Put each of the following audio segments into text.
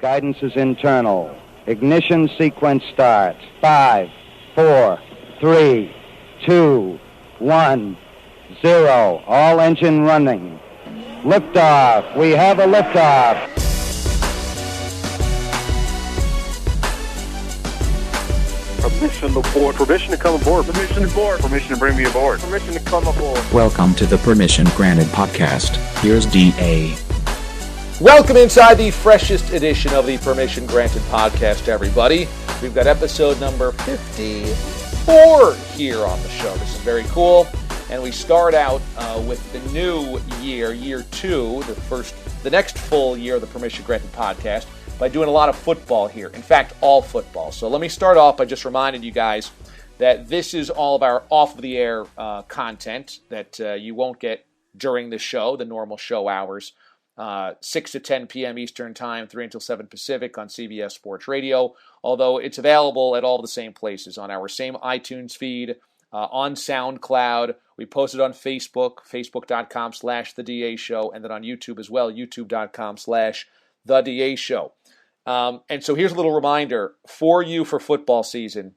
Guidance is internal. Ignition sequence starts. 5, 4, 3, 2, 1, 0. All engine running. Liftoff. We have a liftoff. Permission to board. Permission to come aboard. Permission to board. Permission to bring me aboard. Permission to come aboard. Welcome to the Permission Granted podcast. Here's D.A. Welcome inside the freshest edition of the Permission Granted podcast, everybody. We've got episode number 54 here on the show. This is very cool. And we start out with the new year, year two, the next full year of the Permission Granted podcast, by doing a lot of football here. In fact, all football. So let me start off by just reminding you guys that this is all of our off-the-air content that you won't get during the show, the normal show hours. 6 to 10 p.m. Eastern Time, 3 until 7 Pacific on CBS Sports Radio, although it's available at all the same places, on our same iTunes feed, on SoundCloud. We post it on Facebook, facebook.com/The DA Show, and then on YouTube as well, youtube.com/The DA Show. And so here's a little reminder for you for football season.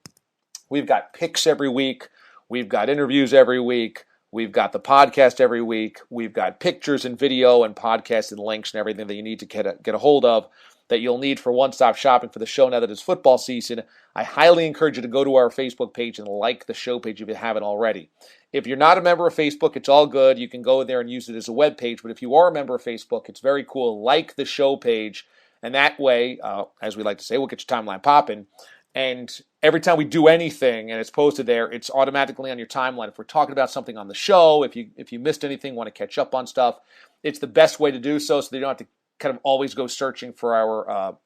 We've got picks every week. We've got interviews every week. We've got the podcast every week. We've got pictures and video and podcasts and links and everything that you need to get a hold of that you'll need for one-stop shopping for the show now that it's football season. I highly encourage you to go to our Facebook page and like the show page if you haven't already. If you're not a member of Facebook, it's all good. You can go there and use it as a web page. But if you are a member of Facebook, it's very cool. Like the show page. And that way, as we like to say, we'll get your timeline popping. And every time we do anything and it's posted there, it's automatically on your timeline. If we're talking about something on the show, if you missed anything, want to catch up on stuff, it's the best way to do so that you don't have to kind of always go searching for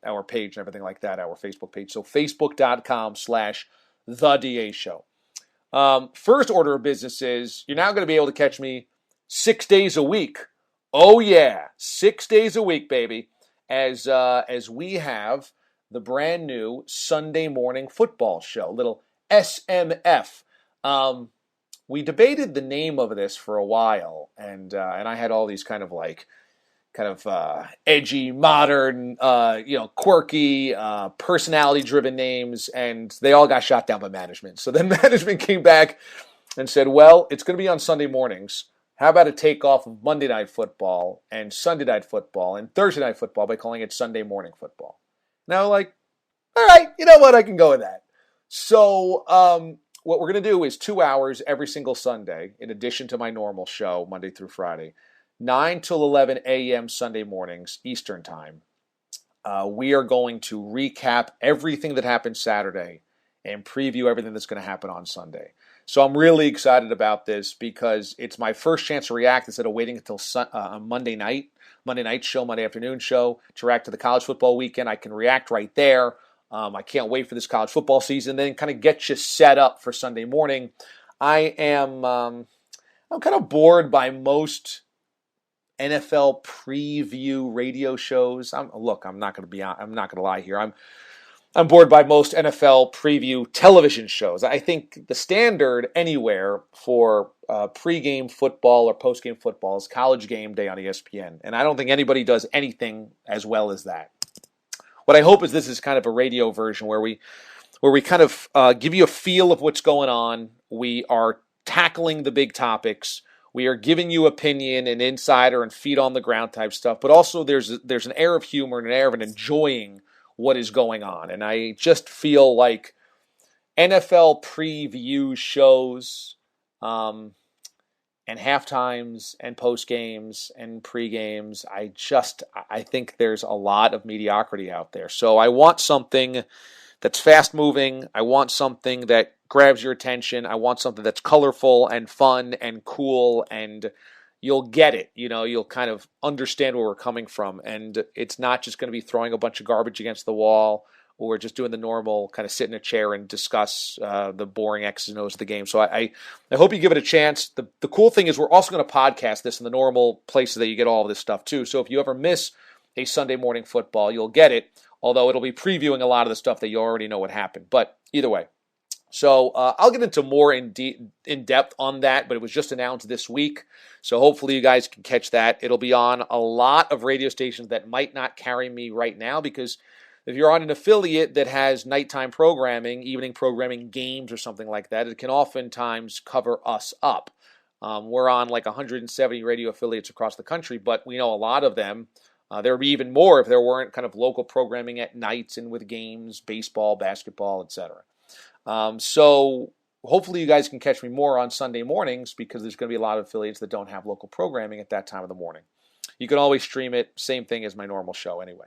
our page and everything like that, our Facebook page. So facebook.com/The DA Show. First order of business is you're now going to be able to catch me 6 days a week. Oh, yeah, 6 days a week, baby, as we have the brand new Sunday morning football show, little SMF. We debated the name of this for a while, and I had all these kind of edgy, modern, quirky, personality-driven names, and they all got shot down by management. So then management came back and said, well, it's going to be on Sunday mornings. How about a takeoff of Monday Night Football and Sunday Night Football and Thursday Night Football by calling it Sunday Morning Football? Now, all right, you know what? I can go with that. So what we're going to do is 2 hours every single Sunday, in addition to my normal show, Monday through Friday, 9 till 11 a.m. Sunday mornings, Eastern Time. We are going to recap everything that happened Saturday and preview everything that's going to happen on Sunday. So I'm really excited about this because it's my first chance to react instead of waiting until Monday night show, Monday afternoon show, to react to the college football weekend. I can react right there. I can't wait for this college football season, then kind of get you set up for Sunday morning. I'm kind of bored by most NFL preview radio shows. I'm not going to lie here. I'm bored by most NFL preview television shows. I think the standard anywhere for pregame football or postgame football is College Game Day on ESPN, and I don't think anybody does anything as well as that. What I hope is this is kind of a radio version where we kind of give you a feel of what's going on. We are tackling the big topics. We are giving you opinion and insider and feet on the ground type stuff, but also there's an air of humor and an air of enjoying what is going on. And I just feel like NFL preview shows and halftimes and postgames and pregames, I think there's a lot of mediocrity out there. So I want something that's fast moving. I want something that grabs your attention. I want something that's colorful and fun and cool, and you'll get it. You'll kind of understand where we're coming from. And it's not just going to be throwing a bunch of garbage against the wall or just doing the normal kind of sit in a chair and discuss the boring X's and O's of the game. So I hope you give it a chance. The cool thing is we're also going to podcast this in the normal places that you get all of this stuff too. So if you ever miss a Sunday morning football, you'll get it, although it'll be previewing a lot of the stuff that you already know what happened. But either way, So I'll get into more in depth on that, but it was just announced this week. So hopefully you guys can catch that. It'll be on a lot of radio stations that might not carry me right now, because if you're on an affiliate that has nighttime programming, evening programming, games or something like that, it can oftentimes cover us up. We're on like 170 radio affiliates across the country, but we know a lot of them. There would be even more if there weren't kind of local programming at nights and with games, baseball, basketball, etc. So hopefully you guys can catch me more on Sunday mornings, because there's going to be a lot of affiliates that don't have local programming at that time of the morning. You can always stream it, same thing as my normal show anyway.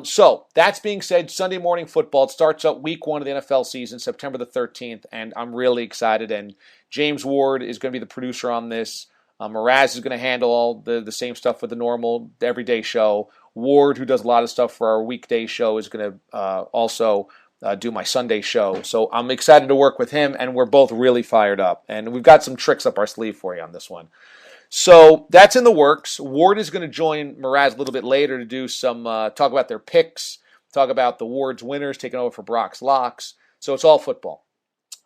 So that's being said, Sunday morning football, it starts up week 1 of the NFL season, September the 13th, and I'm really excited. And James Ward is going to be the producer on this. Mraz is going to handle all the same stuff for the normal everyday show. Ward, who does a lot of stuff for our weekday show, is going to also do my Sunday show. So I'm excited to work with him, and we're both really fired up. And we've got some tricks up our sleeve for you on this one. So that's in the works. Ward is going to join Mraz a little bit later to do some talk about their picks, talk about the Ward's winners taking over for Brock's locks. So it's all football.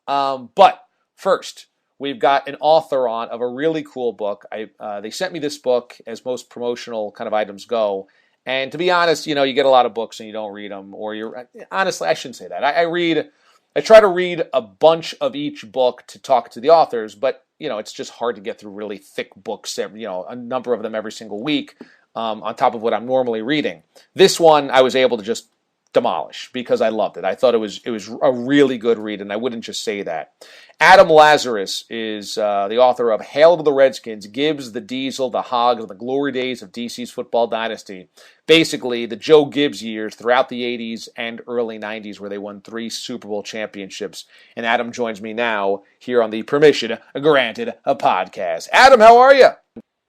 But first, we've got an author on of a really cool book. They sent me this book, as most promotional kind of items go. And to be honest, you get a lot of books and you don't read them, or honestly, I shouldn't say that. I try to read a bunch of each book to talk to the authors, but it's just hard to get through really thick books, a number of them every single week, on top of what I'm normally reading. This one I was able to just demolish because I loved it. I thought it was a really good read, and I wouldn't just say that. Adam Lazarus is the author of Hail to the Redskins, Gibbs, the Diesel, the Hogs, and the Glory Days of DC's Football Dynasty. Basically, the Joe Gibbs years throughout the 80s and early 90s, where they won 3 Super Bowl championships. And Adam joins me now here on the Permission Granted podcast. Adam, how are you?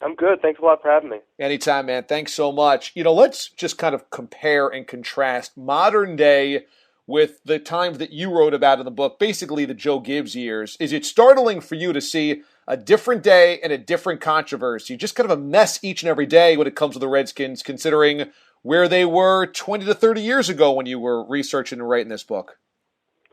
I'm good. Thanks a lot for having me. Anytime, man. Thanks so much. Let's just kind of compare and contrast modern day with the times that you wrote about in the book, basically the Joe Gibbs years. Is it startling for you to see a different day and a different controversy, just kind of a mess each and every day when it comes to the Redskins, considering where they were 20 to 30 years ago when you were researching and writing this book?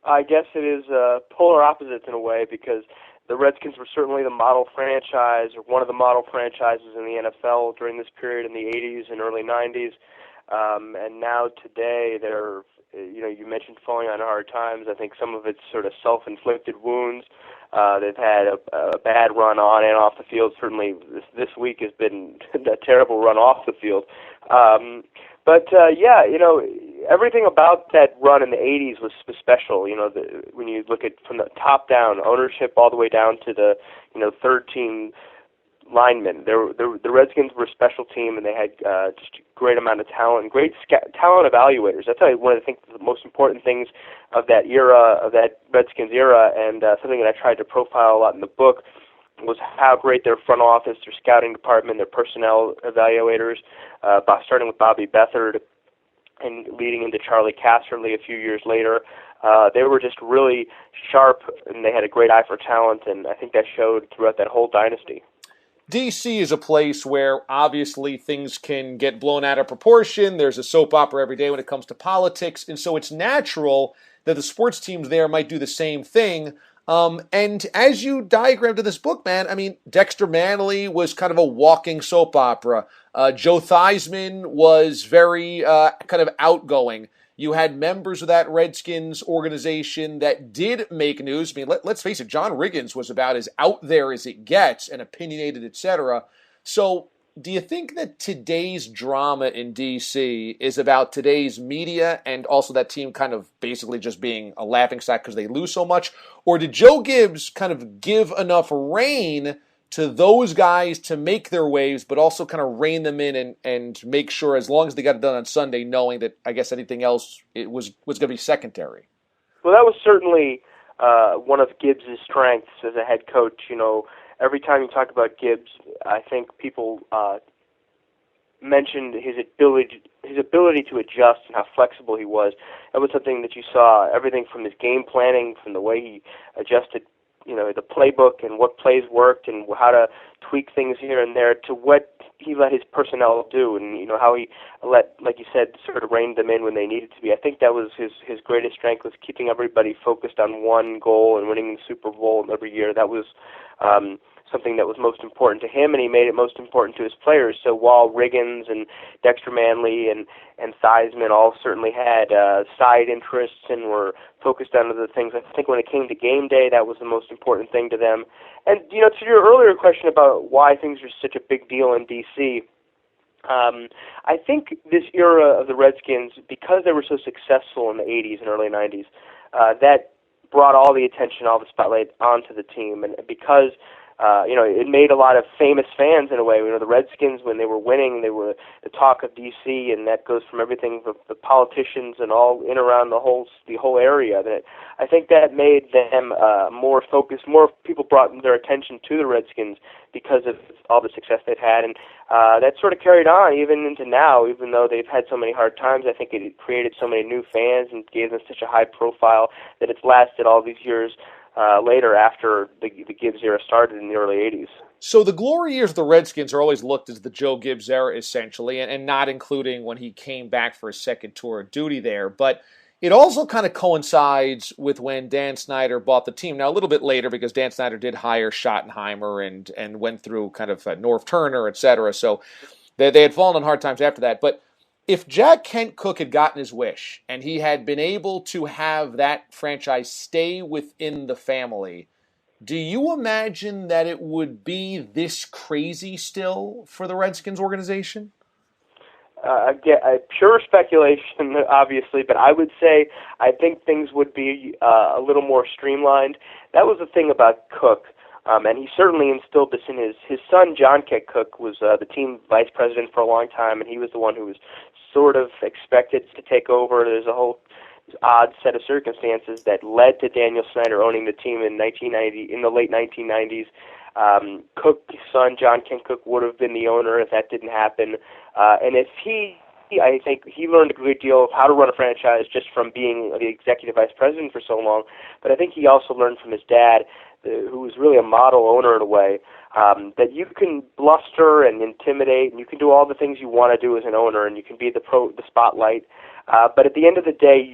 I guess it is polar opposites in a way, because the Redskins were certainly the model franchise, or one of the model franchises in the NFL during this period in the 80s and early 90s. And now today, they're, you mentioned falling on hard times. I think some of it's sort of self-inflicted wounds. They've had a bad run on and off the field. Certainly this week has been a terrible run off the field. Everything about that run in the 80s was special. When you look at from the top down, ownership all the way down to the, third team linemen. The Redskins were a special team, and they had just a great amount of talent and great talent evaluators. That's one of the most important things of that era, of that Redskins era, and something that I tried to profile a lot in the book was how great their front office, their scouting department, their personnel evaluators, starting with Bobby Beathard and leading into Charlie Casserly a few years later. They were just really sharp, and they had a great eye for talent, and I think that showed throughout that whole dynasty. DC is a place where obviously things can get blown out of proportion. There's a soap opera every day when it comes to politics, and so it's natural that the sports teams there might do the same thing. And as you diagrammed in this book, man, I mean, Dexter Manley was kind of a walking soap opera. Joe Theismann was very kind of outgoing. You had members of that Redskins organization that did make news. I mean, let's face it, John Riggins was about as out there as it gets and opinionated, etc. So do you think that today's drama in D.C. is about today's media and also that team kind of basically just being a laughingstock because they lose so much? Or did Joe Gibbs kind of give enough rein to those guys to make their waves, but also kind of rein them in and make sure, as long as they got it done on Sunday, knowing that I guess anything else it was going to be secondary? Well, that was certainly one of Gibbs' strengths as a head coach. Every time you talk about Gibbs, I think people mentioned his ability to adjust and how flexible he was. That was something that you saw, everything from his game planning, from the way he adjusted the playbook and what plays worked and how to tweak things here and there, to what he let his personnel do, and how he let, like you said, sort of reined them in when they needed to be. I think that was his greatest strength, was keeping everybody focused on one goal and winning the Super Bowl every year. That was something that was most important to him, and he made it most important to his players. So while Riggins and Dexter Manley and Theismann all certainly had side interests and were focused on other things, I think when it came to game day, that was the most important thing to them. And, to your earlier question about why things are such a big deal in D.C., I think this era of the Redskins, because they were so successful in the 80s and early 90s, that brought all the attention, all the spotlight onto the team. And because it made a lot of famous fans in a way. The Redskins, when they were winning, they were the talk of D.C., and that goes from everything from the politicians and all in around the whole area. That I think that made them more focused. More people brought their attention to the Redskins because of all the success they've had, and that sort of carried on even into now. Even though they've had so many hard times, I think it created so many new fans and gave them such a high profile that it's lasted all these years. Later, after the Gibbs era started in the early 80s. So the glory years of the Redskins are always looked as the Joe Gibbs era, essentially, and not including when he came back for his second tour of duty there. But it also kind of coincides with when Dan Snyder bought the team. Now, a little bit later, because Dan Snyder did hire Schottenheimer and went through kind of Norv Turner, et cetera. So they had fallen on hard times after that. But if Jack Kent Cooke had gotten his wish and he had been able to have that franchise stay within the family, do you imagine that it would be this crazy still for the Redskins organization? Again, pure speculation, obviously, but I would say I think things would be a little more streamlined. That was the thing about Cooke. And he certainly instilled this in his son, John Kent Cooke, was the team vice president for a long time, and he was the one who was sort of expected to take over. There's a whole odd set of circumstances that led to Daniel Snyder owning the team in the late 1990s. Cooke's son, John Kent Cooke, would have been the owner if that didn't happen. And if I think he learned a great deal of how to run a franchise just from being the executive vice president for so long. But I think he also learned from his dad, who was really a model owner in a way, that you can bluster and intimidate, and you can do all the things you want to do as an owner, and you can be the spotlight. But at the end of the day,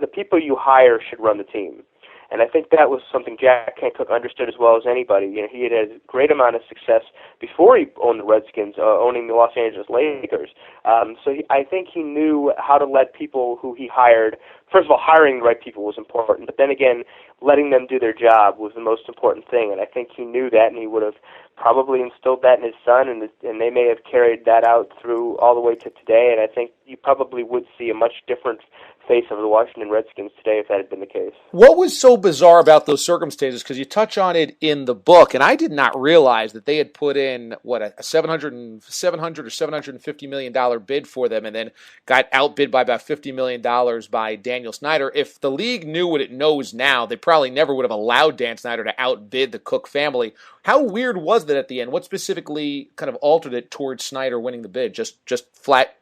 the people you hire should run the team. And I think that was something Jack Kent Cooke understood as well as anybody. He had a great amount of success before he owned the Redskins, owning the Los Angeles Lakers. I think he knew how to let people who he hired. First of all, hiring the right people was important, but then again, letting them do their job was the most important thing. And I think he knew that, and he would have probably instilled that in his son, and they may have carried that out through all the way to today. And I think you probably would see a much different face of the Washington Redskins today if that had been the case. What was so bizarre about those circumstances? Because you touch on it in the book, and I did not realize that they had put in a $700 or $750 million bid for them, and then got outbid by about $50 million by Daniel Snyder. If the league knew what it knows now, they probably never would have allowed Dan Snyder to outbid the Cooke family. How weird was that at the end? What specifically kind of altered it towards Snyder winning the bid? Just flat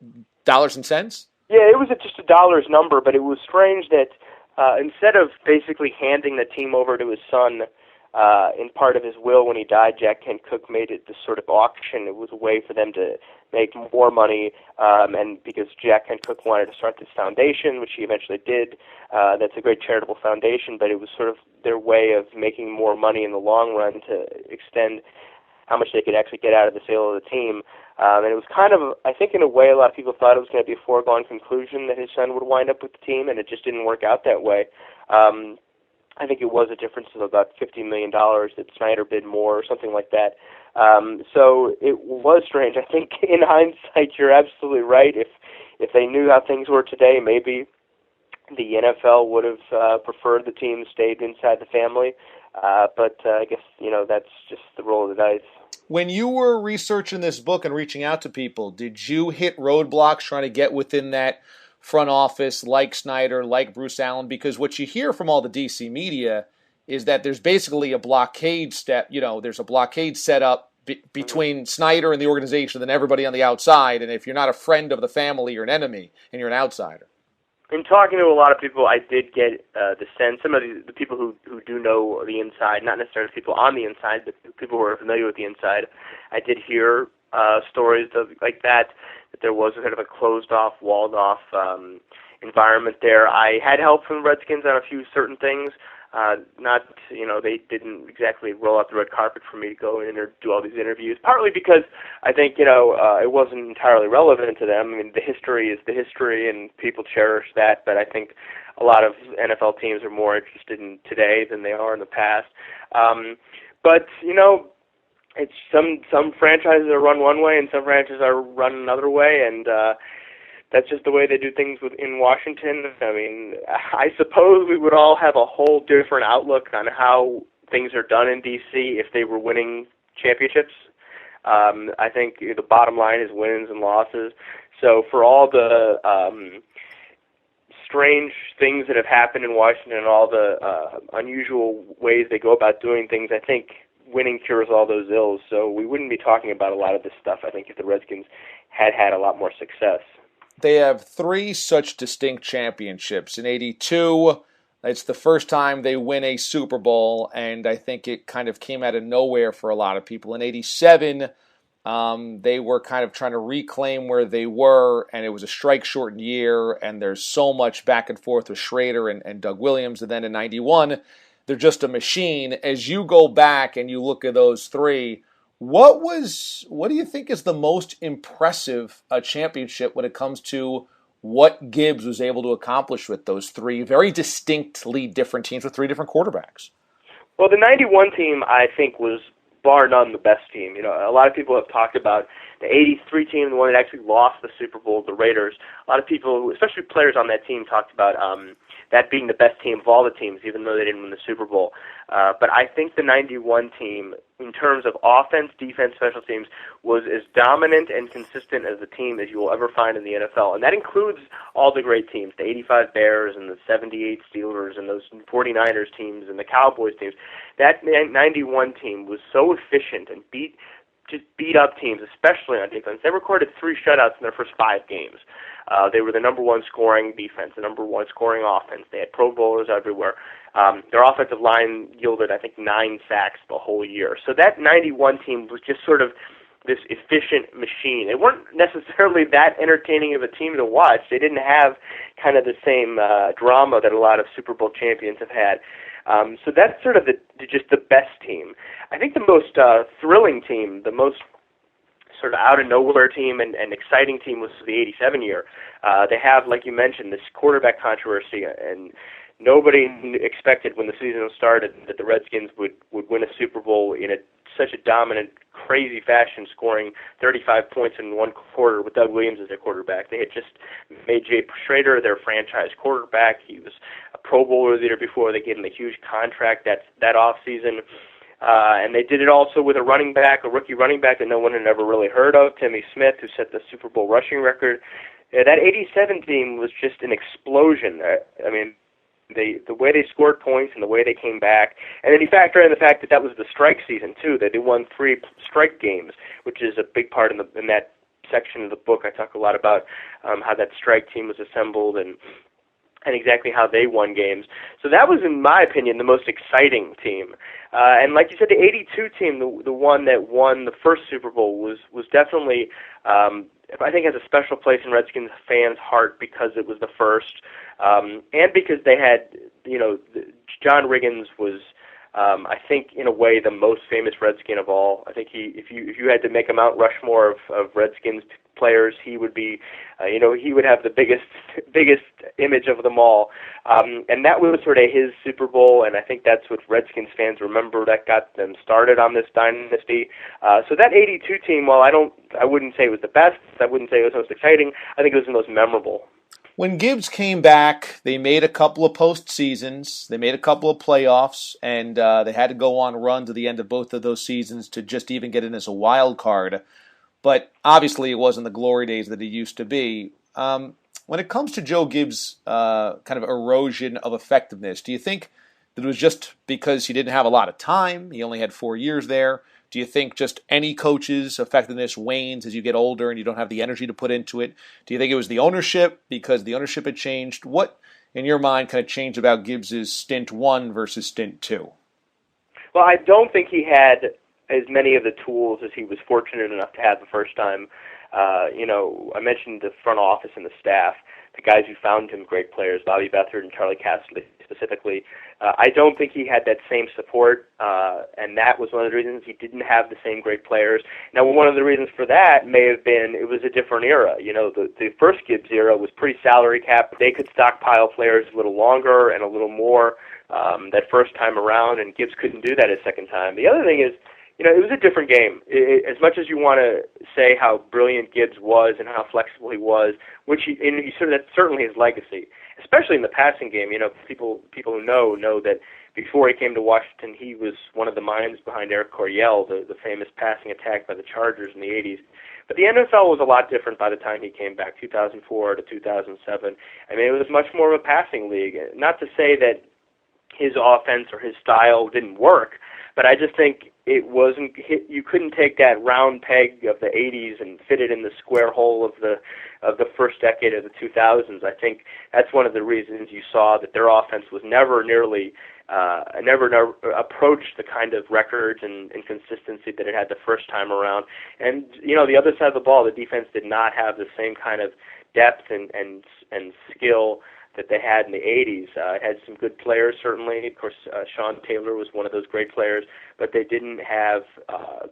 dollars and cents? Yeah, it was just a dollars number, but it was strange that instead of basically handing the team over to his son in part of his will when he died, Jack Kent Cooke made it this sort of auction. It was a way for them to make more money, and because Jack Kent Cooke wanted to start this foundation, which he eventually did. That's a great charitable foundation, but it was sort of their way of making more money in the long run to extend how much they could actually get out of the sale of the team. And it was kind of, I think in a way, a lot of people thought it was going to be a foregone conclusion that his son would wind up with the team, and it just didn't work out that way. I think it was a difference of about $50 million that Snyder bid more or something like that. So it was strange. I think in hindsight, you're absolutely right. If they knew how things were today, maybe the NFL would have preferred the team stayed inside the family. But I guess, that's just the roll of the dice. When you were researching this book and reaching out to people, did you hit roadblocks trying to get within that front office like Snyder, like Bruce Allen? Because what you hear from all the DC media is that there's basically a blockade there's a blockade set up between Snyder and the organization and then everybody on the outside. And if you're not a friend of the family, you're an enemy and you're an outsider. In talking to a lot of people, I did get the sense, some of the people who do know the inside, not necessarily people on the inside, but people who are familiar with the inside, I did hear stories like that there was a kind of a closed-off, walled-off environment there. I had help from the Redskins on a few certain things. They didn't exactly roll out the red carpet for me to go in or do all these interviews, partly because I think, it wasn't entirely relevant to them. I mean, the history is the history, and people cherish that, but I think a lot of NFL teams are more interested in today than they are in the past. It's some franchises are run one way and some franchises are run another way, and that's just the way they do things in Washington. I mean, I suppose we would all have a whole different outlook on how things are done in D.C. if they were winning championships. I think the bottom line is wins and losses. So for all the strange things that have happened in Washington and all the unusual ways they go about doing things, I think winning cures all those ills. So we wouldn't be talking about a lot of this stuff, I think, if the Redskins had a lot more success. They have 3 such distinct championships. In '82, it's the first time they win a Super Bowl, and I think it kind of came out of nowhere for a lot of people. In '87, they were kind of trying to reclaim where they were, and it was a strike-shortened year, and there's so much back and forth with Schrader and Doug Williams. And then in '91, they're just a machine. As you go back and you look at those 3, what do you think is the most impressive championship when it comes to what Gibbs was able to accomplish with those 3 very distinctly different teams with 3 different quarterbacks? Well, the '91 team, I think, was bar none the best team. A lot of people have talked about the '83 team, the one that actually lost the Super Bowl, the Raiders. A lot of people, especially players on that team, talked about that being the best team of all the teams, even though they didn't win the Super Bowl. But I think the '91 team, in terms of offense, defense, special teams, was as dominant and consistent as a team as you will ever find in the NFL. And that includes all the great teams, the '85 Bears and the '78 Steelers and those '49ers teams and the Cowboys teams. That '91 team was so efficient and beat up teams, especially on defense. They recorded 3 shutouts in their first 5 games. They were the number 1 scoring defense, the number 1 scoring offense. They had Pro Bowlers everywhere. Their offensive line yielded, I think, 9 sacks the whole year. So that '91 team was just sort of this efficient machine. They weren't necessarily that entertaining of a team to watch. They didn't have kind of the same drama that a lot of Super Bowl champions have had. So that's sort of just the best team. I think the most thrilling team, the most sort of out-of-nowhere team and exciting team was the '87 year. They have, like you mentioned, this quarterback controversy, and nobody expected when the season started that the Redskins would win a Super Bowl in such a dominant, crazy fashion, scoring 35 points in 1 quarter with Doug Williams as their quarterback. They had just made Jay Schrader their franchise quarterback. He was a Pro Bowler the year before. They gave him a huge contract that offseason. And they did it also with a rookie running back that no one had ever really heard of, Timmy Smith, who set the Super Bowl rushing record. That '87 team was just an explosion. I mean, the way they scored points and the way they came back, and then you factor in the fact that was the strike season too. That they won 3 strike games, which is a big part in that section of the book. I talk a lot about how that strike team was assembled and exactly how they won games. So that was, in my opinion, the most exciting team. And like you said, the '82 team, the one that won the first Super Bowl, was definitely, I think, has a special place in Redskins fans' heart because it was the first, and because they had, John Riggins was, I think, in a way, the most famous Redskin of all. I think if you had to make a Mount Rushmore of Redskins players, he would be, he would have the biggest image of them all. And that was sort of his Super Bowl, and I think that's what Redskins fans remember. That got them started on this dynasty. So that '82 team, while I wouldn't say it was the best, I wouldn't say it was the most exciting, I think it was the most memorable. When Gibbs came back, they made a couple of postseasons, they made a couple of playoffs, and they had to go on runs at the end of both of those seasons to just even get in as a wild card. But obviously it wasn't the glory days that it used to be. When it comes to Joe Gibbs' kind of erosion of effectiveness, do you think that it was just because he didn't have a lot of time? He only had 4 years there. Do you think just any coach's effectiveness wanes as you get older and you don't have the energy to put into it? Do you think it was the ownership because the ownership had changed? What, in your mind, kind of changed about Gibbs' stint 1 versus stint 2? Well, I don't think he had as many of the tools as he was fortunate enough to have the first time. I mentioned the front office and the staff, the guys who found him great players, Bobby Beathard and Charlie Casserly specifically. I don't think he had that same support, and that was one of the reasons he didn't have the same great players. Now, one of the reasons for that may have been it was a different era. The first Gibbs era was pretty salary cap. They could stockpile players a little longer and a little more that first time around, and Gibbs couldn't do that a second time. The other thing is, it was a different game. As much as you want to say how brilliant Gibbs was and how flexible he was, that's certainly his legacy, especially in the passing game. People who know that before he came to Washington, he was one of the minds behind Eric Coryell, the famous passing attack by the Chargers in the 80s. But the NFL was a lot different by the time he came back, 2004 to 2007. It was much more of a passing league. Not to say that his offense or his style didn't work, but I just think it wasn't. You couldn't take that round peg of the '80s and fit it in the square hole of the first decade of the 2000s. I think that's one of the reasons you saw that their offense was never approached the kind of records and consistency that it had the first time around. And the other side of the ball, the defense did not have the same kind of depth and skill that they had in the 80s. It had some good players, certainly. Of course, Sean Taylor was one of those great players, but they didn't have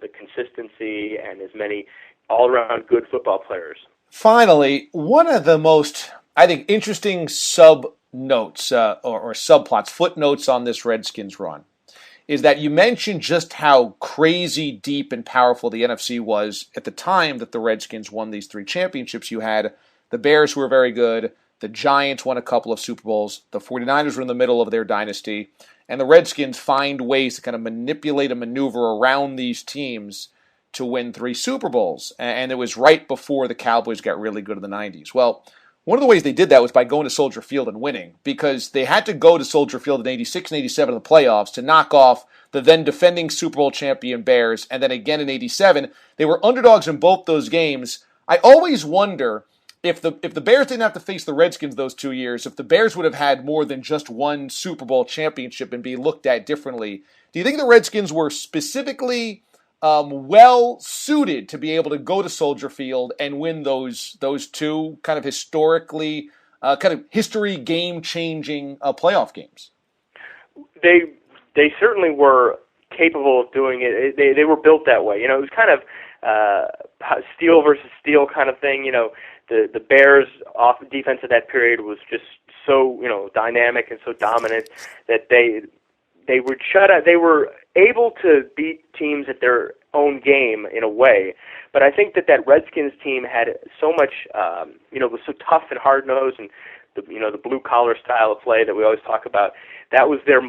the consistency and as many all-around good football players. Finally, one of the most, I think, interesting sub-notes or subplots, footnotes on this Redskins run is that you mentioned just how crazy, deep, and powerful the NFC was at the time that the Redskins won these 3 championships. You had the Bears, who were very good. The Giants won a couple of Super Bowls. The 49ers were in the middle of their dynasty. And the Redskins find ways to kind of manipulate and maneuver around these teams to win 3 Super Bowls. And it was right before the Cowboys got really good in the 90s. Well, one of the ways they did that was by going to Soldier Field and winning, because they had to go to Soldier Field in 86 and 87 in the playoffs to knock off the then defending Super Bowl champion Bears. And then again in 87, they were underdogs in both those games. I always wonder if the Bears didn't have to face the Redskins those 2 years, if the Bears would have had more than just one Super Bowl championship and be looked at differently. Do you think the Redskins were specifically well suited to be able to go to Soldier Field and win those 2 kind of historically, kind of history game-changing playoff games? They certainly were capable of doing it. They were built that way. It was kind of steel versus steel kind of thing. The Bears' defense at that period was just so dynamic and so dominant that they would shut out. They were able to beat teams at their own game in a way, but I think that Redskins team had so much, was so tough and hard nosed, and the blue collar style of play that we always talk about. That was their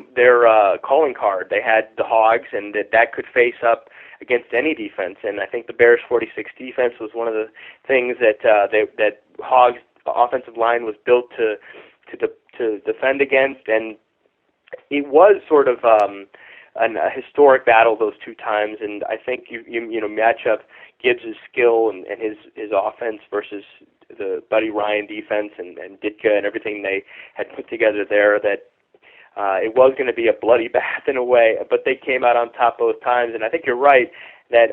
calling card. They had the Hogs, and that could face up against any defense. And I think the Bears' 46 defense was one of the things that that Hogs' offensive line was built to defend against, and it was sort of a historic battle those 2 times. And I think you match up Gibbs' skill and his offense versus the Buddy Ryan defense and Ditka and everything they had put together there, that it was going to be a bloody bath in a way, but they came out on top both times. And I think you're right that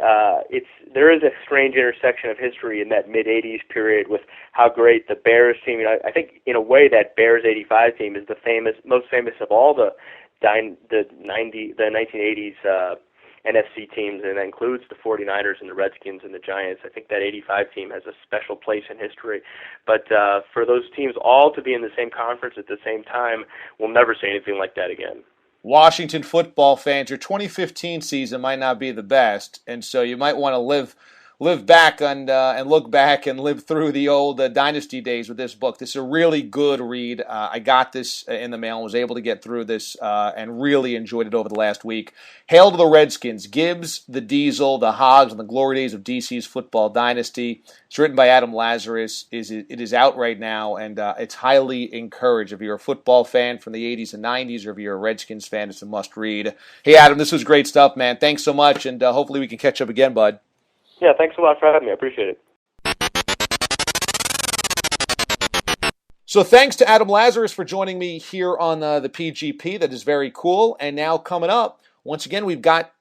there is a strange intersection of history in that mid-'80s period with how great the Bears team. I think in a way that Bears '85 team is the most famous of all the 1980s NFC teams, and that includes the 49ers and the Redskins and the Giants. I think that '85 team has a special place in history. But for those teams all to be in the same conference at the same time, we'll never see anything like that again. Washington football fans, your 2015 season might not be the best, and so you might want to live back and look back and live through the old dynasty days with this book. This is a really good read. I got this in the mail and was able to get through this and really enjoyed it over the last week. Hail to the Redskins, Gibbs, the Diesel, the Hogs, and the glory days of DC's football dynasty. It's written by Adam Lazarus. It is out right now, and it's highly encouraged. If you're a football fan from the 80s and 90s, or if you're a Redskins fan, it's a must-read. Hey, Adam, this was great stuff, man. Thanks so much, and hopefully we can catch up again, bud. Yeah, thanks a lot for having me. I appreciate it. So thanks to Adam Lazarus for joining me here on the PGP. That is very cool. And now coming up, Once again, we've got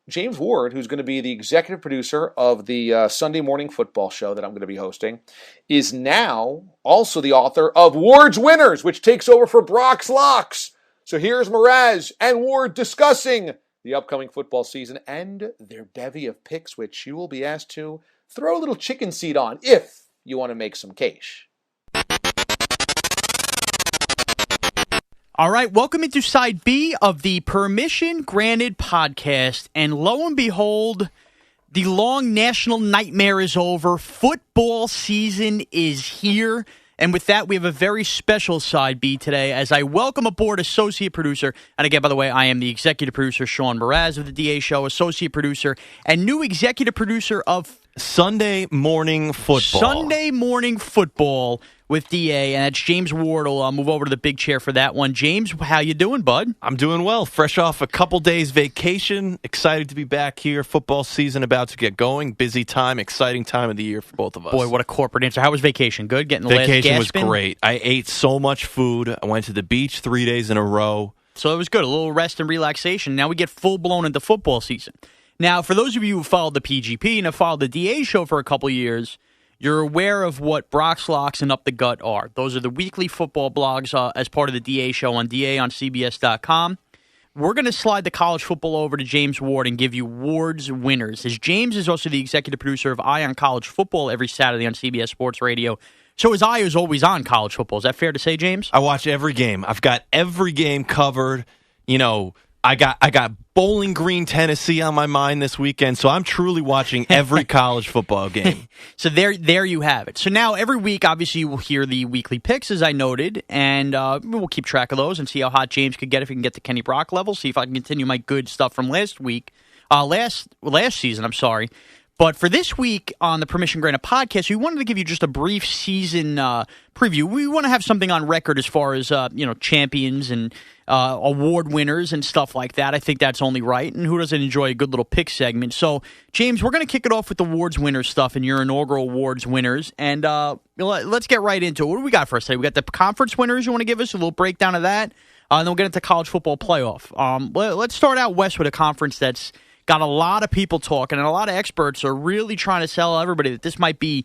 James Ward, who's going to be the executive producer of the Sunday morning football show that I'm going to be hosting, is now also the author of Ward's Winners, which takes over for Brock's Locks. So here's Mraz and Ward discussing the upcoming football season and their bevy of picks, which you will be asked to throw a little chicken seed on if you want to make some cash. All right, welcome into Side B of the Permission Granted podcast. And lo and behold, the long national nightmare is over. Football season is here. And with that, we have a very special Side B today as I welcome aboard associate producer. And again, by the way, I am the executive producer, Sean Mraz of the DA Show, associate producer, and new executive producer of Sunday Morning Football. Sunday Morning Football with DA, and that's James Ward. I'll move over to the big chair for that one. James, how you doing, bud? I'm doing well. Fresh off a couple days vacation. Excited to be back here. Football season about to get going. Busy time, exciting time of the year for both of us. Boy, what a corporate answer. How was vacation? Good? Getting the vacation last was gasp in? Great. I ate so much food. I went to the beach 3 days in a row. So it was good. A little rest and relaxation. Now we get full-blown into football season. Now, for those of you who followed the PGP and have followed the DA Show for a couple years, you're aware of what Brock's Locks and Up the Gut are. Those are the weekly football blogs as part of the DA Show on DAOnCBS.com. We're going to slide the college football over to James Ward and give you Ward's Winners. As James is also the executive producer of Eye on College Football every Saturday on CBS Sports Radio. So his eye is always on college football. Is that fair to say, James? I watch every game. I've got every game covered. You know, I got Bowling Green, Tennessee on my mind this weekend, so I'm truly watching every college football game. So there you have it. So now every week, obviously, you will hear the weekly picks, as I noted, and we'll keep track of those and see how hot James could get if he can get to Kenny Brock level, see if I can continue my good stuff from last season, I'm sorry. But for this week on the Permission Granted podcast, we wanted to give you just a brief season preview. We want to have something on record as far as champions and award winners and stuff like that. I think that's only right. And who doesn't enjoy a good little pick segment? So, James, we're going to kick it off with the awards winners stuff and your inaugural awards winners. And let's get right into it. What do we got for us today? We got the conference winners. You want to give us a little breakdown of that? And then we'll get into college football playoff. Let's start out west with a conference that's got a lot of people talking, and a lot of experts are really trying to sell everybody that this might be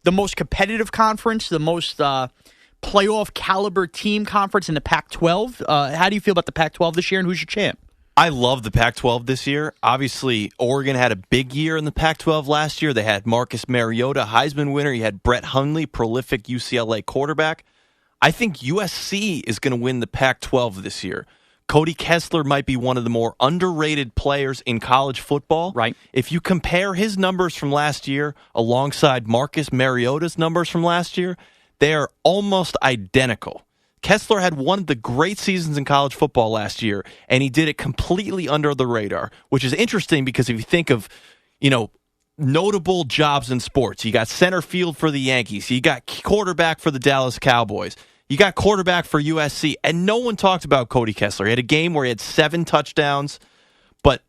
the most competitive conference, the most playoff caliber team conference in the Pac-12. How do you feel about the Pac-12 this year, and who's your champ? I love the Pac-12 this year. Obviously, Oregon had a big year in the Pac-12 last year. They had Marcus Mariota, Heisman winner. You had Brett Hundley, prolific UCLA quarterback. I think USC is going to win the Pac-12 this year. Cody Kessler might be one of the more underrated players in college football. Right. If you compare his numbers from last year alongside Marcus Mariota's numbers from last year, they are almost identical. Kessler had one of the great seasons in college football last year, and he did it completely under the radar, which is interesting because if you think of, notable jobs in sports, you got center field for the Yankees, you got quarterback for the Dallas Cowboys, you got quarterback for USC, and no one talked about Cody Kessler. He had a game where he had 7 touchdowns, but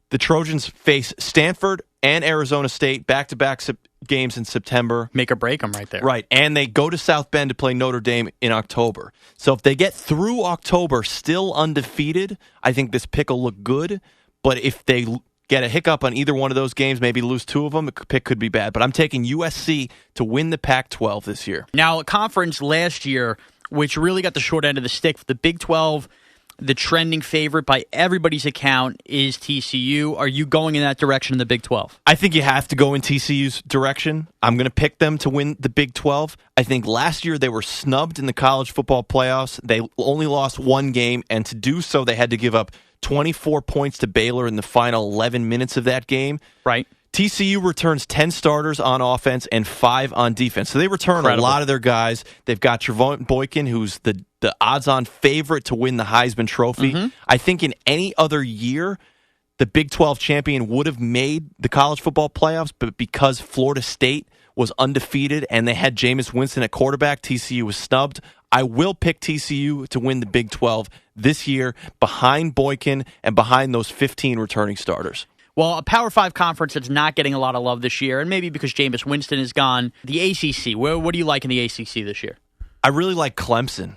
the Trojans face Stanford and Arizona State back-to-back games in September. Make or break them right there. Right, and they go to South Bend to play Notre Dame in October. So if they get through October still undefeated, I think this pick will look good, but if they get a hiccup on either one of those games, maybe lose 2 of them, the pick could be bad. But I'm taking USC to win the Pac-12 this year. Now, a conference last year, which really got the short end of the stick, the Big 12, the trending favorite by everybody's account is TCU. Are you going in that direction in the Big 12? I think you have to go in TCU's direction. I'm going to pick them to win the Big 12. I think last year they were snubbed in the college football playoffs. They only lost 1 game, and to do so, they had to give up 24 points to Baylor in the final 11 minutes of that game. Right. TCU returns 10 starters on offense and 5 on defense. So they return a lot of their guys. They've got Trevon Boykin, who's the odds-on favorite to win the Heisman Trophy. Mm-hmm. I think in any other year, the Big 12 champion would have made the college football playoffs, but because Florida State was undefeated and they had Jameis Winston at quarterback, TCU was snubbed. I will pick TCU to win the Big 12 this year behind Boykin and behind those 15 returning starters. Well, a Power 5 conference that's not getting a lot of love this year, and maybe because Jameis Winston is gone, the ACC. What do you like in the ACC this year? I really like Clemson,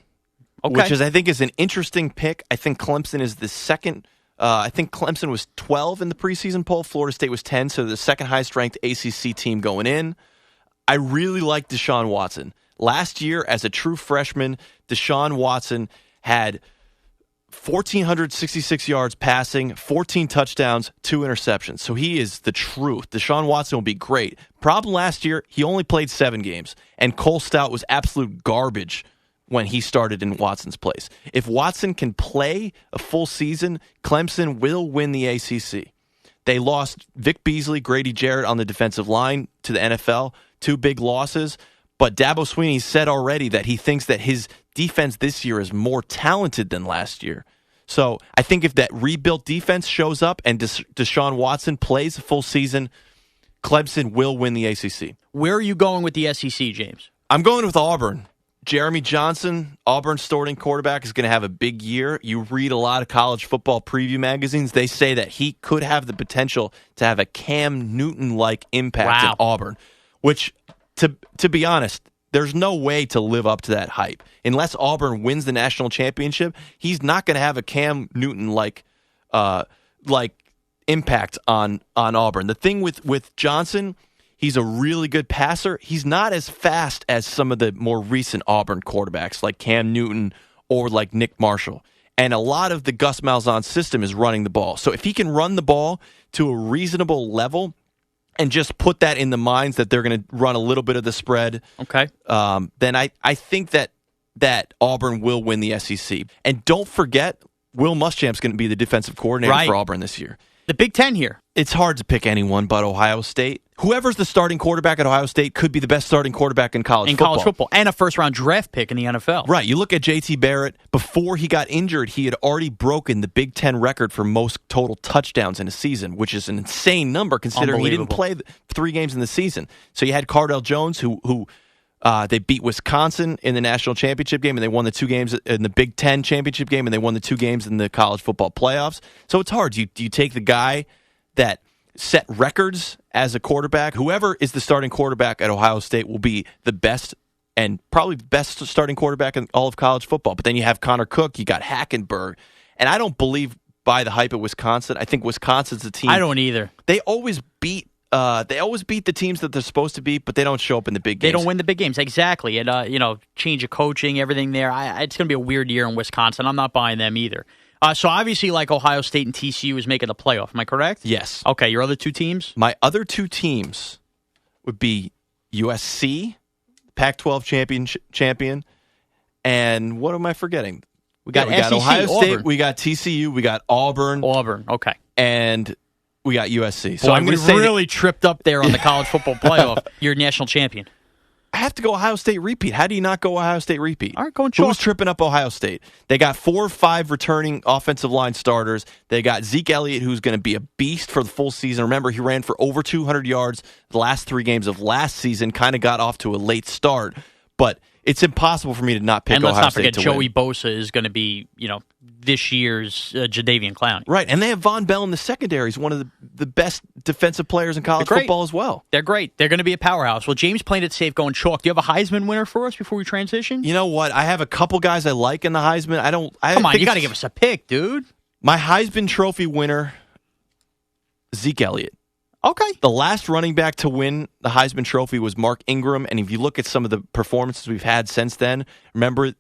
which I think is an interesting pick. I think Clemson is the second I think Clemson was 12 in the preseason poll. Florida State was 10, so the second highest ranked ACC team going in. I really like Deshaun Watson. Last year, as a true freshman, Deshaun Watson had 1,466 yards passing, 14 touchdowns, 2 interceptions. So he is the truth. Deshaun Watson will be great. Problem last year, he only played 7 games, and Cole Stout was absolute garbage when he started in Watson's place. If Watson can play a full season, Clemson will win the ACC. They lost Vic Beasley, Grady Jarrett on the defensive line to the NFL, 2 big losses. But Dabo Swinney said already that he thinks that his defense this year is more talented than last year. So I think if that rebuilt defense shows up and Deshaun Watson plays a full season, Clemson will win the ACC. Where are you going with the SEC, James? I'm going with Auburn. Jeremy Johnson, Auburn's starting quarterback, is going to have a big year. You read a lot of college football preview magazines. They say that he could have the potential to have a Cam Newton-like impact at Auburn, which, to be honest, there's no way to live up to that hype. Unless Auburn wins the national championship, he's not going to have a Cam Newton-like impact on Auburn. The thing with Johnson, he's a really good passer. He's not as fast as some of the more recent Auburn quarterbacks like Cam Newton or like Nick Marshall. And a lot of the Gus Malzahn system is running the ball. So if he can run the ball to a reasonable level and just put that in the minds that they're going to run a little bit of the spread, then I think that Auburn will win the SEC. And don't forget, Will Muschamp's going to be the defensive coordinator for Auburn this year. The Big Ten here. It's hard to pick anyone but Ohio State. Whoever's the starting quarterback at Ohio State could be the best starting quarterback in college football. And a first-round draft pick in the NFL. Right. You look at J.T. Barrett. Before he got injured, he had already broken the Big Ten record for most total touchdowns in a season, which is an insane number considering he didn't play 3 games in the season. So you had Cardell Jones, who they beat Wisconsin in the national championship game, and they won the 2 games in the Big Ten championship game, and they won the 2 games in the college football playoffs. So it's hard. Do you take the guy that set records as a quarterback? Whoever is the starting quarterback at Ohio State will be the best and probably the best starting quarterback in all of college football. But then you have Connor Cook, you got Hackenberg, and I don't believe by the hype at Wisconsin. I think Wisconsin's a team. I don't either. They always beat the teams that they're supposed to beat, but they don't show up in the big games. They don't win the big games, exactly. And change of coaching, everything there. It's going to be a weird year in Wisconsin. I'm not buying them either. So obviously, like Ohio State and TCU is making the playoff. Am I correct? Yes. Okay, your other 2 teams? My other 2 teams would be USC, Pac-12 champion, and what am I forgetting? We got Ohio State, Auburn. we got TCU, we got Auburn. Okay. And we got USC. So I'm going to say really tripped up there on the college football playoff. You're national champion. I have to go Ohio State repeat. How do you not go Ohio State repeat? All right, going chalk. Who's tripping up Ohio State? They got 4 or 5 returning offensive line starters. They got Zeke Elliott, who's going to be a beast for the full season. Remember, he ran for over 200 yards the last 3 games of last season. Kind of got off to a late start, but it's impossible for me to not pick Ohio State to win. And let's not forget, Joey Bosa is going to be, this year's Jadeveon Clowney. Right, and they have Von Bell in the secondary. He's one of the best defensive players in college football as well. They're great. They're going to be a powerhouse. Well, James played it safe going chalk. Do you have a Heisman winner for us before we transition? You know what? I have a couple guys I like in the Heisman. Come on, you got to give us a pick, dude. My Heisman Trophy winner, Zeke Elliott. Okay. The last running back to win the Heisman Trophy was Mark Ingram, and if you look at some of the performances we've had since then, remember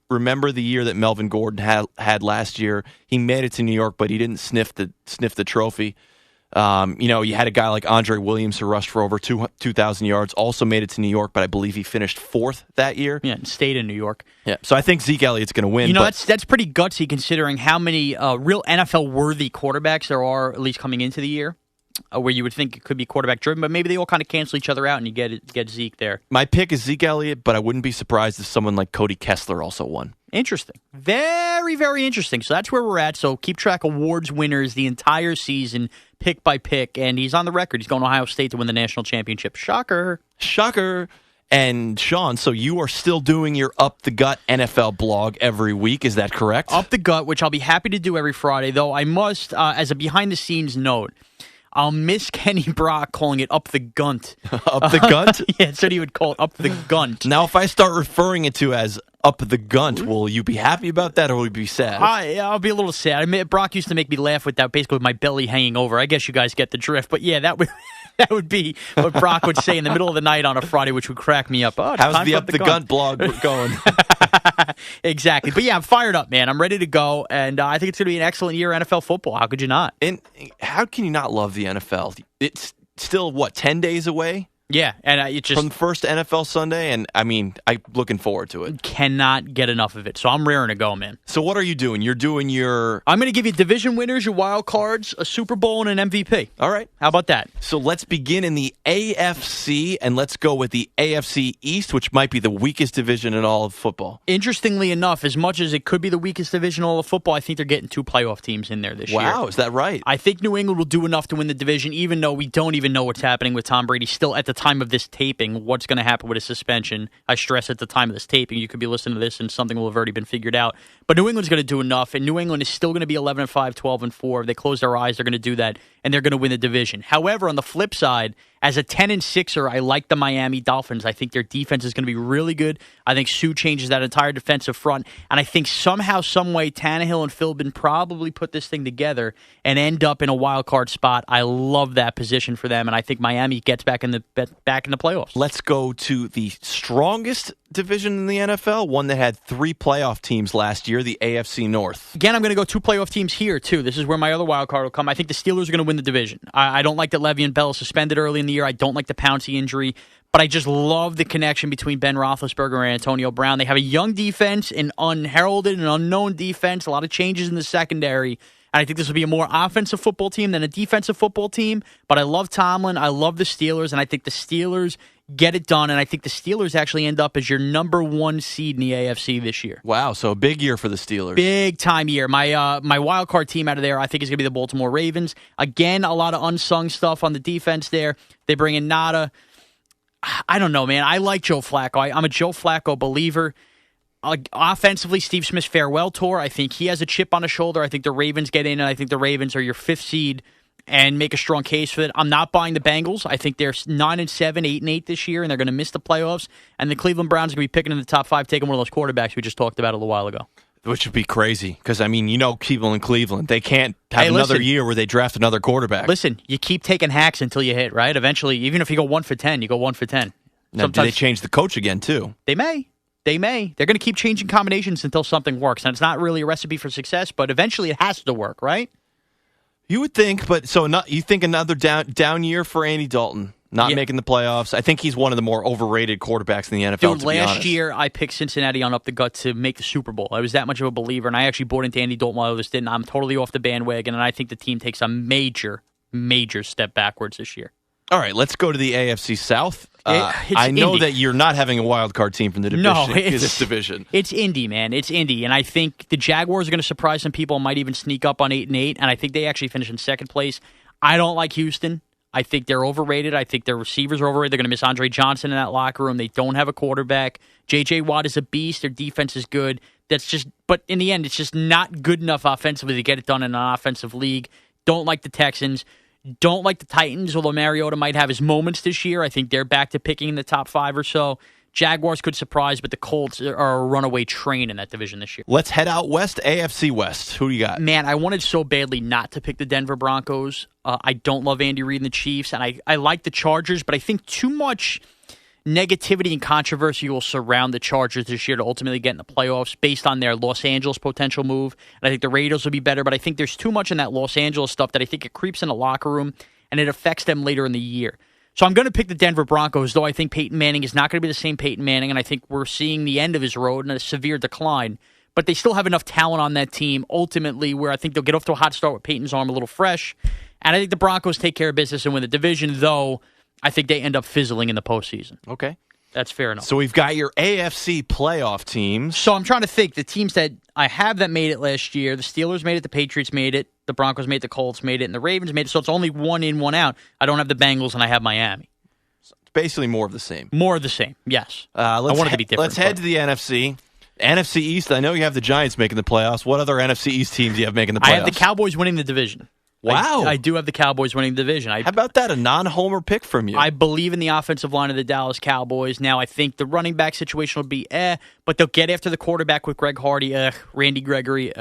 the year that Melvin Gordon had last year. He made it to New York, but he didn't sniff the trophy. You had a guy like Andre Williams who rushed for over 2,000 yards, also made it to New York, but I believe he finished 4th that year. Yeah, and stayed in New York. Yeah, so I think Zeke Elliott's going to win. That's pretty gutsy considering how many real NFL-worthy quarterbacks there are, at least coming into the year. Where you would think it could be quarterback driven, but maybe they all kind of cancel each other out, and you get Zeke there. My pick is Zeke Elliott, but I wouldn't be surprised if someone like Cody Kessler also won. Interesting, very, very interesting. So that's where we're at. So keep track of Ward's winners the entire season, pick by pick, and he's on the record. He's going to Ohio State to win the national championship. Shocker. And Sean, so you are still doing your Up the Gut NFL blog every week, is that correct? Up the Gut, which I'll be happy to do every Friday, though I must, as a behind the scenes note. I'll miss Kenny Brock calling it up the gunt. Up the gunt? Yeah, so he would call it up the gunt. Now, if I start referring it to as up the gunt, will you be happy about that or will you be sad? I'll be a little sad. I mean, Brock used to make me laugh with that, basically with my belly hanging over. I guess you guys get the drift. But yeah, that would be what Brock would say in the middle of the night on a Friday, which would crack me up. Oh, how's the up the gunt blog going? Exactly. But yeah, I'm fired up, man. I'm ready to go. And I think it's going to be an excellent year of NFL football. How could you not? And how can you not love the NFL? It's still, 10 days away? Yeah, and it just from the first NFL Sunday, and I mean, I'm looking forward to it. Cannot get enough of it, so I'm raring to go, man. So what are you doing? You're doing your... I'm going to give you division winners, your wild cards, a Super Bowl, and an MVP. All right. How about that? So let's begin in the AFC, and let's go with the AFC East, which might be the weakest division in all of football. Interestingly enough, as much as it could be the weakest division in all of football, I think they're getting 2 playoff teams in there this year. Wow, is that right? I think New England will do enough to win the division, even though we don't even know what's happening with Tom Brady still at the time of this tape. What's going to happen with his suspension. I stress at the time of this taping, you could be listening to this and something will have already been figured out. But New England's going to do enough, and New England is still going to be 11-5, 12-4. If they close their eyes, they're going to do that, and they're going to win the division. However, on the flip side, as a 10-6er, I like the Miami Dolphins. I think their defense is going to be really good. I think Sue changes that entire defensive front, and I think somehow, some way, Tannehill and Philbin probably put this thing together and end up in a wild card spot. I love that position for them, and I think Miami gets back in the playoffs. Let's go to the strongest division in the NFL, one that had 3 playoff teams last year, the AFC North. Again, I'm going to go 2 playoff teams here, too. This is where my other wild card will come. I think the Steelers are going to win the division. I don't like that Le'Veon Bell is suspended early in the year. I don't like the Pouncey injury, but I just love the connection between Ben Roethlisberger and Antonio Brown. They have a young defense, an unheralded and unknown defense, a lot of changes in the secondary. And I think this will be a more offensive football team than a defensive football team. But I love Tomlin. I love the Steelers. And I think the Steelers get it done. And I think the Steelers actually end up as your number 1 seed in the AFC this year. Wow, so a big year for the Steelers. Big time year. My wild card team out of there, I think, is going to be the Baltimore Ravens. Again, a lot of unsung stuff on the defense there. They bring in Nada. I don't know, man. I like Joe Flacco. I'm a Joe Flacco believer. Offensively, Steve Smith's farewell tour, I think he has a chip on his shoulder. I think the Ravens get in, and I think the Ravens are your 5th seed and make a strong case for it. I'm not buying the Bengals. I think they're 9-7, 8-8 this year, and they're going to miss the playoffs. And the Cleveland Browns are going to be picking in the top 5, taking one of those quarterbacks we just talked about a little while ago. Which would be crazy, because, I mean, people in Cleveland, they can't have another year where they draft another quarterback. Listen, you keep taking hacks until you hit, right? Eventually, even if you go 1 for 10, you go 1 for 10. Now, do they change the coach again, too? They may. They're going to keep changing combinations until something works. And it's not really a recipe for success, but eventually it has to work, right? You would think, but you think another down year for Andy Dalton, not making the playoffs. I think he's one of the more overrated quarterbacks in the NFL, Dude, last year I picked Cincinnati on up the gut to make the Super Bowl. I was that much of a believer, and I actually bought into Andy Dalton while others didn't. I'm totally off the bandwagon, and I think the team takes a major, major step backwards this year. All right, let's go to the AFC South. I know that you're not having a wild card team from the division. This division. It's Indy, man. It's Indy, and I think the Jaguars are going to surprise some people. Might even sneak up on 8-8, and I think they actually finish in 2nd place. I don't like Houston. I think they're overrated. I think their receivers are overrated. They're going to miss Andre Johnson in that locker room. They don't have a quarterback. J.J. Watt is a beast. Their defense is good. But in the end, it's just not good enough offensively to get it done in an offensive league. Don't like the Texans. Don't like the Titans, although Mariota might have his moments this year. I think they're back to picking in the top 5 or so. Jaguars could surprise, but the Colts are a runaway train in that division this year. Let's head out west, AFC West. Who do you got? Man, I wanted so badly not to pick the Denver Broncos. I don't love Andy Reid and the Chiefs, and I like the Chargers, but I think too much negativity and controversy will surround the Chargers this year to ultimately get in the playoffs based on their Los Angeles potential move. And I think the Raiders will be better, but I think there's too much in that Los Angeles stuff that I think it creeps in the locker room and it affects them later in the year. So I'm going to pick the Denver Broncos, though I think Peyton Manning is not going to be the same Peyton Manning, and I think we're seeing the end of his road and a severe decline. But they still have enough talent on that team, ultimately, where I think they'll get off to a hot start with Peyton's arm a little fresh. And I think the Broncos take care of business and win the division, though I think they end up fizzling in the postseason. Okay. That's fair enough. So we've got your AFC playoff teams. So I'm trying to think. The teams that I have that made it last year, the Steelers made it, the Patriots made it, the Broncos made it, the Colts made it, and the Ravens made it. So it's only 1 in, 1 out. I don't have the Bengals, and I have Miami. So it's basically more of the same. More of the same, yes. I want it to be different. Let's head to the NFC. NFC East, I know you have the Giants making the playoffs. What other NFC East teams do you have making the playoffs? I have the Cowboys winning the division. Wow. I do have the Cowboys winning the division. How about that? A non-homer pick from you. I believe in the offensive line of the Dallas Cowboys. Now, I think the running back situation will be but they'll get after the quarterback with Greg Hardy, Randy Gregory.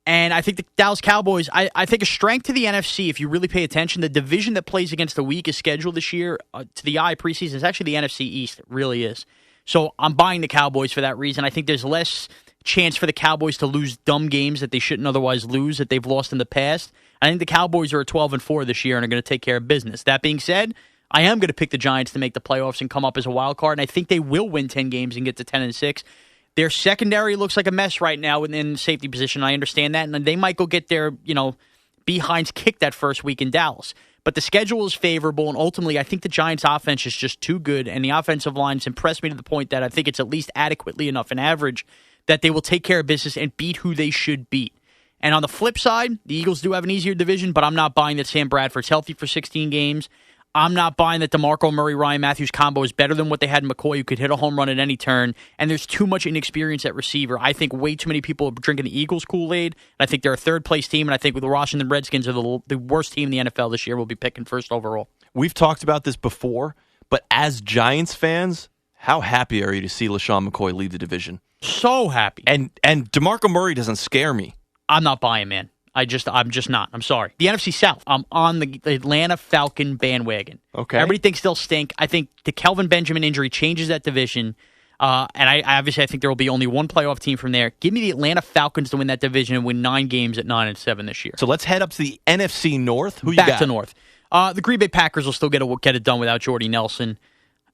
And I think the Dallas Cowboys, I think a strength to the NFC, if you really pay attention, the division that plays against the weakest schedule this year, to the eye preseason, is actually the NFC East. It really is. So I'm buying the Cowboys for that reason. I think there's less chance for the Cowboys to lose dumb games that they shouldn't otherwise lose, that they've lost in the past. I think the Cowboys are at 12-4 this year and are going to take care of business. That being said, I am going to pick the Giants to make the playoffs and come up as a wild card, and I think they will win 10 games and get to 10-6. Their secondary looks like a mess right now in safety position. I understand that, and they might go get their behinds kicked that first week in Dallas. But the schedule is favorable, and ultimately, I think the Giants' offense is just too good, and the offensive line's impressed me to the point that I think it's at least adequately enough an average that they will take care of business and beat who they should beat. And on the flip side, the Eagles do have an easier division, but I'm not buying that Sam Bradford's healthy for 16 games. I'm not buying that DeMarco Murray, Ryan Matthews combo is better than what they had in McCoy, who could hit a home run at any turn. And there's too much inexperience at receiver. I think way too many people are drinking the Eagles Kool-Aid. I think they're a third-place team, and I think with the Washington Redskins are the worst team in the NFL this year. Will be picking first overall. We've talked about this before, but as Giants fans, how happy are you to see LaShawn McCoy lead the division? So happy. And DeMarco Murray doesn't scare me. I'm not buying, man. I'm just not. I'm sorry. The NFC South, I'm on the Atlanta Falcon bandwagon. Okay. Everything still stink. I think the Kelvin Benjamin injury changes that division. And I think there will be only one playoff team from there. Give me the Atlanta Falcons to win that division and win 9 games at 9-7 this year. So let's head up to the NFC North. Who you got? Back to North. The Green Bay Packers will still get it done without Jordy Nelson.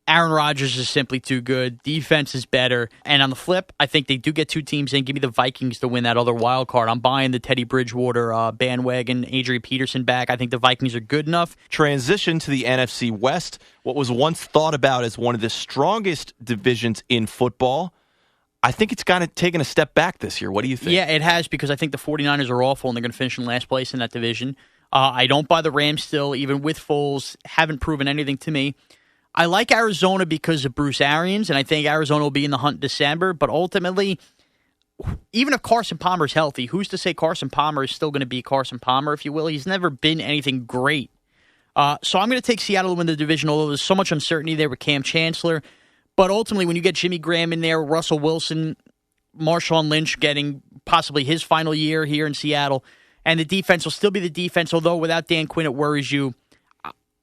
Aaron Rodgers is simply too good. Defense is better. And on the flip, I think they do get 2 teams in. Give me the Vikings to win that other wild card. I'm buying the Teddy Bridgewater bandwagon, Adrian Peterson back. I think the Vikings are good enough. Transition to the NFC West, what was once thought about as one of the strongest divisions in football. I think it's kind of taken a step back this year. What do you think? Yeah, it has, because I think the 49ers are awful and they're going to finish in last place in that division. I don't buy the Rams still, even with Foles. Haven't proven anything to me. I like Arizona because of Bruce Arians, and I think Arizona will be in the hunt in December. But ultimately, even if Carson Palmer is healthy, who's to say Carson Palmer is still going to be Carson Palmer, if you will? He's never been anything great. So I'm going to take Seattle to win the division, although there's so much uncertainty there with Cam Chancellor. But ultimately, when you get Jimmy Graham in there, Russell Wilson, Marshawn Lynch getting possibly his final year here in Seattle, and the defense will still be the defense, although without Dan Quinn, it worries you.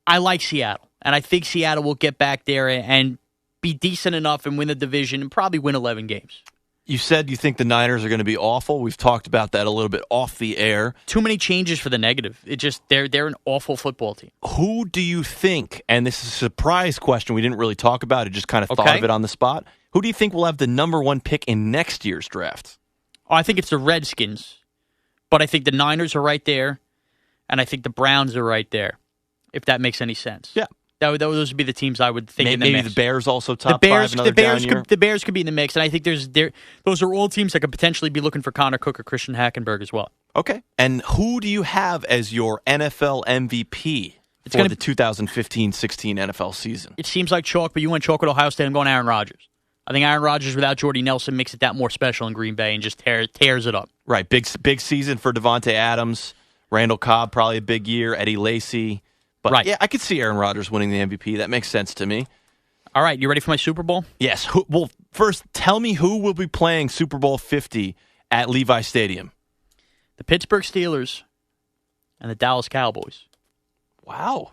I like Seattle. And I think Seattle will get back there and be decent enough and win the division and probably win 11 games. You said you think the Niners are going to be awful. We've talked about that a little bit off the air. Too many changes for the negative. It just they're an awful football team. Who do you think, and this is a surprise question we didn't really talk about, I just kind of thought of it on the spot. Who do you think will have the number 1 pick in next year's draft? Oh, I think it's the Redskins. But I think the Niners are right there, and I think the Browns are right there, if that makes any sense. Yeah. Those would be the teams I would think in the mix. Maybe the Bears also top 5, another down year. The Bears could be in the mix, and I think those are all teams that could potentially be looking for Connor Cook or Christian Hackenberg as well. Okay. And who do you have as your NFL MVP for the 2015-16 NFL season? It seems like chalk, but you went chalk with Ohio State. I'm going Aaron Rodgers. I think Aaron Rodgers without Jordy Nelson makes it that more special in Green Bay and just tears it up. Right. Big season for Devontae Adams. Randall Cobb, probably a big year. Eddie Lacy. But right. Yeah, I could see Aaron Rodgers winning the MVP. That makes sense to me. All right, you ready for my Super Bowl? Yes. Well, first, tell me who will be playing Super Bowl 50 at Levi Stadium. The Pittsburgh Steelers and the Dallas Cowboys. Wow.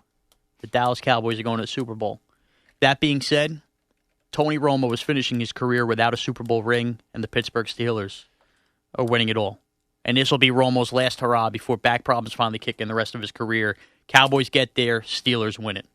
The Dallas Cowboys are going to the Super Bowl. That being said, Tony Romo was finishing his career without a Super Bowl ring, and the Pittsburgh Steelers are winning it all. And this will be Romo's last hurrah before back problems finally kick in the rest of his career. Cowboys get there, Steelers win it.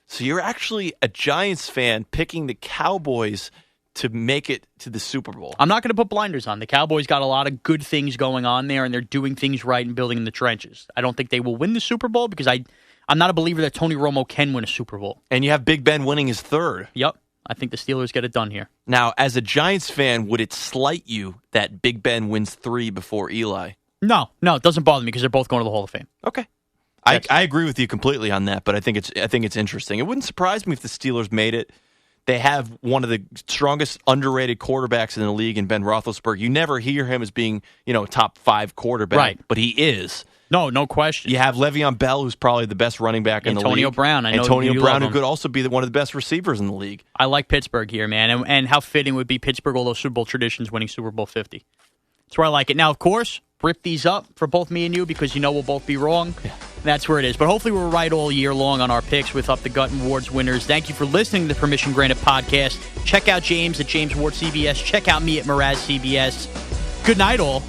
So you're actually a Giants fan picking the Cowboys to make it to the Super Bowl. I'm not going to put blinders on. The Cowboys got a lot of good things going on there, and they're doing things right and building in the trenches. I don't think they will win the Super Bowl because I'm not a believer that Tony Romo can win a Super Bowl. And you have Big Ben winning his 3rd. Yep. I think the Steelers get it done here. Now, as a Giants fan, would it slight you that Big Ben wins 3 before Eli? No, it doesn't bother me because they're both going to the Hall of Fame. Okay. I agree with you completely on that, but I think it's interesting. It wouldn't surprise me if the Steelers made it They have one of the strongest underrated quarterbacks in the league in Ben Roethlisberger. You never hear him as being, top 5 quarterback, Right. but he is. No question. You have Le'Veon Bell, who's probably the best running back in the league. Antonio Brown. I know Antonio you Brown, love who him. could also be one of the best receivers in the league. I like Pittsburgh here, man. And how fitting would be Pittsburgh, all those Super Bowl traditions, winning Super Bowl 50. That's where I like it. Now, of course, rip these up for both me and you because we'll both be wrong. Yeah. That's where it is. But hopefully we're right all year long on our picks with Up the Gut and Ward's winners. Thank you for listening to the Permission Granted podcast. Check out James at James Ward CBS. Check out me at Mraz CBS. Good night, all.